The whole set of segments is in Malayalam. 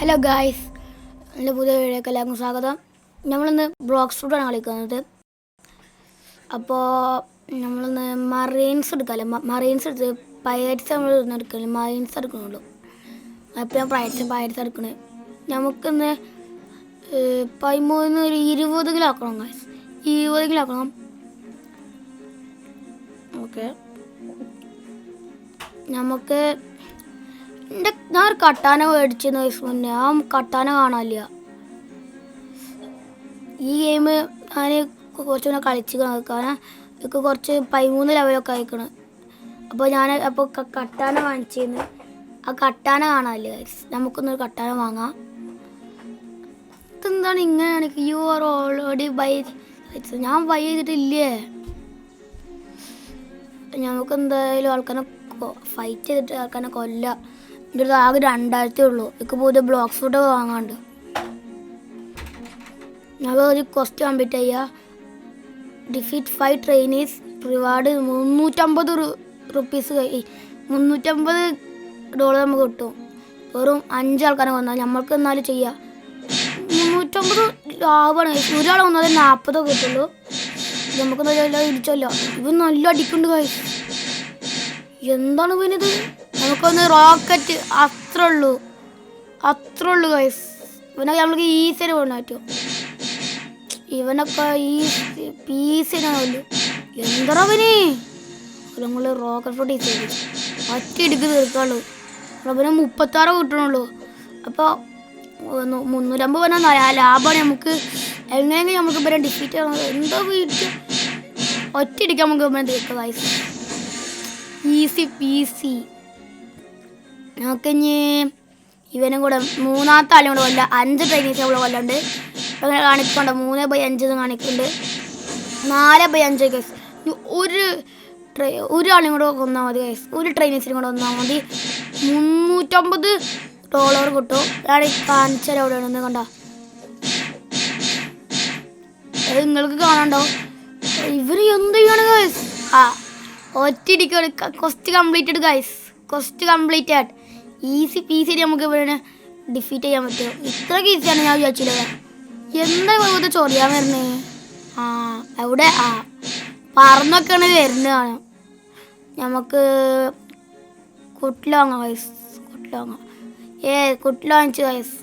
ഹലോ ഗായ്സ്, എൻ്റെ പുതിയ വീഡിയോക്ക് എല്ലാവർക്കും സ്വാഗതം. നമ്മളിന്ന് ബ്ലോക്സ് ഫുഡാണ് കളിക്കുന്നത്. അപ്പോൾ നമ്മളിന്ന് മറീൻസ് എടുക്കാമല്ലോ. മറീൻസ് എടുത്ത് പൈററ്റ്സ് നമ്മൾ എടുക്കില്ല, മറീൻസ് എടുക്കണുള്ളൂ. അപ്പോൾ ഞാൻ പൈററ്റ്സ് എടുക്കണേ. നമുക്കിന്ന് 13 ഒരു 20 കിലോ ആക്കണം ഗായ്സ്. 20 കിലോ ആക്കണം. ഓക്കെ, നമുക്ക് ഞാൻ ഒരു കട്ടാന മേടിച്ചെന്ന് മുന്നേ ആ കട്ടാന കാണാനില്ല. ഈ ഗെയിം ഞാൻ കുറച്ചുകൂടെ കളിച്ച് കാരണം എനിക്ക് കുറച്ച് 13 ലെവലൊക്കെ അയക്കണം. അപ്പോൾ കട്ടാന വാങ്ങിച്ചിരുന്നു. ആ കട്ടാന കാണാനില്ല ഗൈസ്. നമുക്കൊന്നൊരു കട്ടാന വാങ്ങാം. ഇതെന്താണ് ഇങ്ങനെയാണ്? You are already buy. ഞാൻ ബൈ ചെയ്തിട്ടില്ലേ? നമുക്ക് എന്തായാലും ആൾക്കാരെ ഫൈറ്റ് ചെയ്തിട്ട് ആൾക്കാരെ കൊല്ലാം. എൻ്റെ അടുത്ത് ആകെ 2000 ഉള്ളൂ. എനിക്ക് പുതിയ ബ്ലോക്സ് ഫുഡ് വാങ്ങാണ്ട്. ഞങ്ങൾ ഒരു ക്വസ്റ്റ് കംപ്ലീറ്റ് ചെയ്യുക. ഡിഫീറ്റ് 5 ട്രെയിനീസ്, റിവാർഡ് 350 റുപ്പീസ്, $350 നമുക്ക് കിട്ടും. വെറും 5 ആൾക്കാരെ വന്നാൽ നമ്മൾക്ക് എന്നാലും ചെയ്യാം. 350 ലാഭമാണ്. ഒരാളെ വന്നാൽ 40 കിട്ടുള്ളൂ. നമുക്ക് നല്ല ഇടിച്ചല്ലോ. ഇവൻ നല്ല അടിക്കുന്നുണ്ട് കാര്യം. എന്താണ് ഇവനിത്? നമുക്കൊന്ന് റോക്കറ്റ് അത്രേ ഉള്ളൂ ഗൈസ്. ഇവനൊക്കെ നമ്മൾക്ക് ഈസിയായിട്ട് പോകാൻ പറ്റും. ഇവനൊക്കെ ഈ പീസിനാണല്ലോ. എന്താ അവന് നമ്മൾ റോക്കറ്റ് ഫോട്ട് ഈസി ഒറ്റ ഇടുക്ക് തീർക്കാനുള്ളൂ. അവന് 36 കിട്ടണുള്ളൂ. അപ്പോൾ 350 പറഞ്ഞാൽ ലാഭമാണ്. നമുക്ക് എങ്ങനെയെങ്കിലും നമുക്ക് ഇവരെ ഡിഫീറ്റ് ചെയ്യണം. എന്തോ വീട്ടിൽ ഒറ്റ ഇടിക്കാൻ നമുക്ക് ഇവനെ തീർക്കാം ഗൈസ്. Easy peasy. നമുക്കിനി ഇവനും കൂടെ 3ാമത്തെ ആളും കൂടെ കൊല്ലാം. 5 ട്രെയിനീസ് നമ്മൾ കൊല്ലണ്ട്. ഇപ്പം ഇങ്ങനെ കാണിക്കണ്ട 3/5 കാണിക്കുന്നുണ്ട്. 4/5 ഗൈസ്. ഒരാളും കൂടെ കൊന്നാൽ മതി ഗൈസ്. ഒരു ട്രെയിനീസിനും കൂടെ കൊന്നാൽ മതി. $350 കിട്ടും. ഞാൻ കാണിച്ചാൽ എവിടെയാണെന്ന് കണ്ട. അത് നിങ്ങൾക്ക് കാണാണ്ടോ? ഇവര് എന്ത് ചെയ്യാണ് ഗൈസ്? ഒറ്റയിടിക്കാണ്. Quest completed guys. Quest completed. Easy peasy നമുക്ക് ഇവരെ ഡിഫീറ്റ് ചെയ്യാൻ പറ്റുമോ? ഇത്രയ്ക്ക് ഈസിയാണ് ഞാൻ വിചാരിച്ചില്ല. എന്താ ഇവിടുത്തെ ചൊറിയാൻ വരുന്നേ? എവിടെ? പറന്നൊക്കെയാണ് വരുന്നതാണ്. നമുക്ക് കുട്ടില വാങ്ങാം ഗൈസ്. കുട്ടില വാങ്ങാം. കുട്ടില വാങ്ങിച്ചു ഗൈസ്.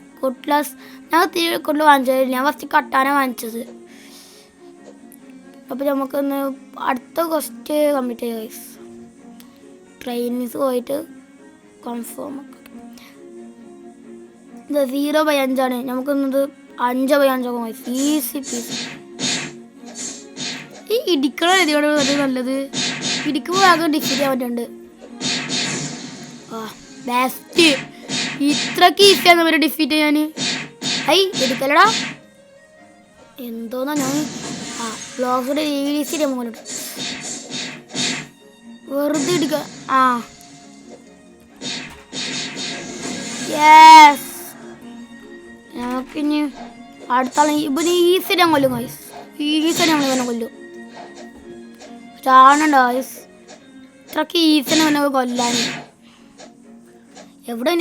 ഞാൻ കുട്ടിൽ വാങ്ങിച്ചത്. ഞാൻ ഫസ്റ്റ് കട്ടാന വാങ്ങിച്ചത്. അപ്പോൾ നമുക്കൊന്ന് അടുത്ത ക്വസ്റ്റ് കംപ്ലീറ്റ് ചെയ്യാം ഗൈസ്. ട്രെയിനീസ് പോയിട്ട് കൺഫേം ആക്കാം. ഇത് 0/5 നമുക്കൊന്നത് 5/5 ആകും ഗൈസ്. Easy piece. ഈ ഇടിക്കണ രീതിയോട് വളരെ നല്ലത്. ഇടിക്കുമ്പോൾ ആകെ ഡിഫീറ്റ് ചെയ്യാൻ പറ്റുന്നുണ്ട്. ബെസ്റ്റ്. ഇത്രയ്ക്ക് ഈസിയാണ് അവരെ ഡിഫീറ്റ് ചെയ്യാൻ. ഇടിക്കലടാ എന്തോന്നാ. ഞാൻ ബ്ലോക്സിൻ്റെ ഈസി മുകളിലോട്ട് വെറുതെ ഇടിക്ക. നമുക്കിനി അടുത്താളെ ഇവന് ഈസി ഞാൻ കൊല്ലും ഗൈസ്. ഈസി നമ്മൾ ഇവനെ കൊല്ലും. കാണണ്ടോ ഗൈസ്? ഇത്രയ്ക്ക് ഈസിനെ ഇവനെ കൊല്ലാൻ. എവിടെ?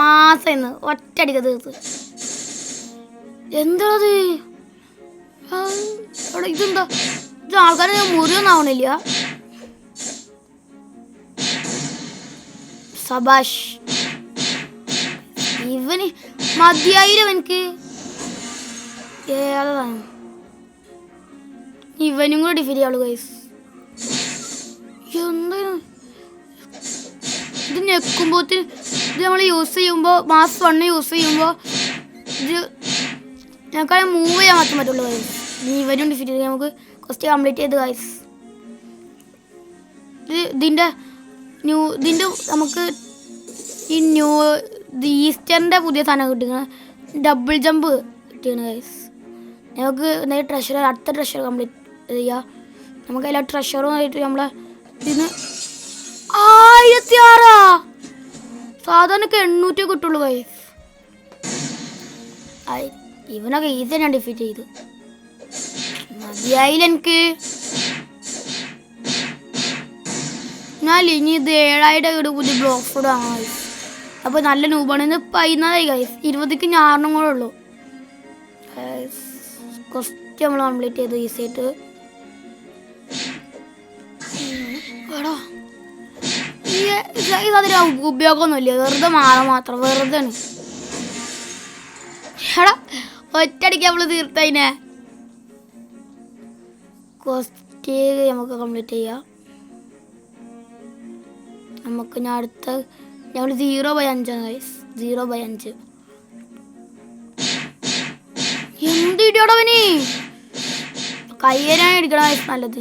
മാസം ഒറ്റടിക്ക തീർത്ത്. എന്താണത്? ഇതെന്താ? ഇത് ആൾക്കാരെ മുറിയൊന്നും ആവണില്ല. സബാഷ്. ഇവന് മതിയായിരം. എനിക്ക് ഏതാണ്? ഇവനും കൂടെ ഡിഫീറ്റ് ചെയ്യാളൂ ഗൈസ്. എന്താണ് ഇത്? ഞെക്കുമ്പോത്തിന് ഇത് നമ്മൾ യൂസ് ചെയ്യുമ്പോൾ മാസ് 1 യൂസ് ചെയ്യുമ്പോൾ ഇത് ഞങ്ങൾക്ക് മൂവ് ചെയ്യാൻ മാത്രം പറ്റുള്ളൂ ഗൈസ്. ഇവരും ഡിഫീറ്റ് ചെയ്യാൻ നമുക്ക് ക്വസ്റ്റ് കംപ്ലീറ്റ് ചെയ്ത് ഗൈസ്. ഇതിൻ്റെ നമുക്ക് ഈ ഈസ്റ്ററിൻ്റെ പുതിയ സാധനം കിട്ടുന്നത് ഡബിൾ ജമ്പ് കിട്ടിയാണ് ഗൈസ്. നമുക്ക് എന്തായാലും ട്രഷർ അടുത്ത ട്രഷർ കംപ്ലീറ്റ് ചെയ്യാം. നമുക്ക് എല്ലാ ട്രഷറും ആയിട്ട് നമ്മളെ ഇതിന് 1006 സാധാരണ 800 കിട്ടുള്ളൂ ഗൈസ്. ഇവനൊക്കെ ഈസി ഞാൻ ഡിഫീറ്റ് ചെയ്തു. മതിയായില്ല എനിക്ക്. കഴിഞ്ഞാൽ ഇനി ഇത് 7,000 ഒരു പുതിയ ബ്ലോക്ക് ഫുഡ് വാങ്ങാം ഗൈസ്. അപ്പോൾ നല്ല നൂബാണ്. ഇന്ന് 14 ഗൈസ്. 20ക്ക് ഞാറിനും കൂടെ ഉള്ളൂ. കുറച്ച് നമ്മൾ കംപ്ലീറ്റ് ചെയ്തു ഈസി ആയിട്ട്. അതിന് ഉപയോഗമൊന്നുമില്ല, വെറുതെ മാറാൻ മാത്രം, വെറുതെ ആണ്. എടാ ഒറ്റയടിക്ക് നമ്മൾ തീർത്തതിനെ. ക്വസ്റ്റ് നമുക്ക് കംപ്ലീറ്റ് ചെയ്യാം. നമുക്ക് ഞാൻ അടുത്ത ഞങ്ങൾ 0/5 ഗൈസ്. 0/5 എന്ത് ഇടിയോടവന് കയ്യേരാൻ ഇരിക്കണം ഗൈസ്. നല്ലത്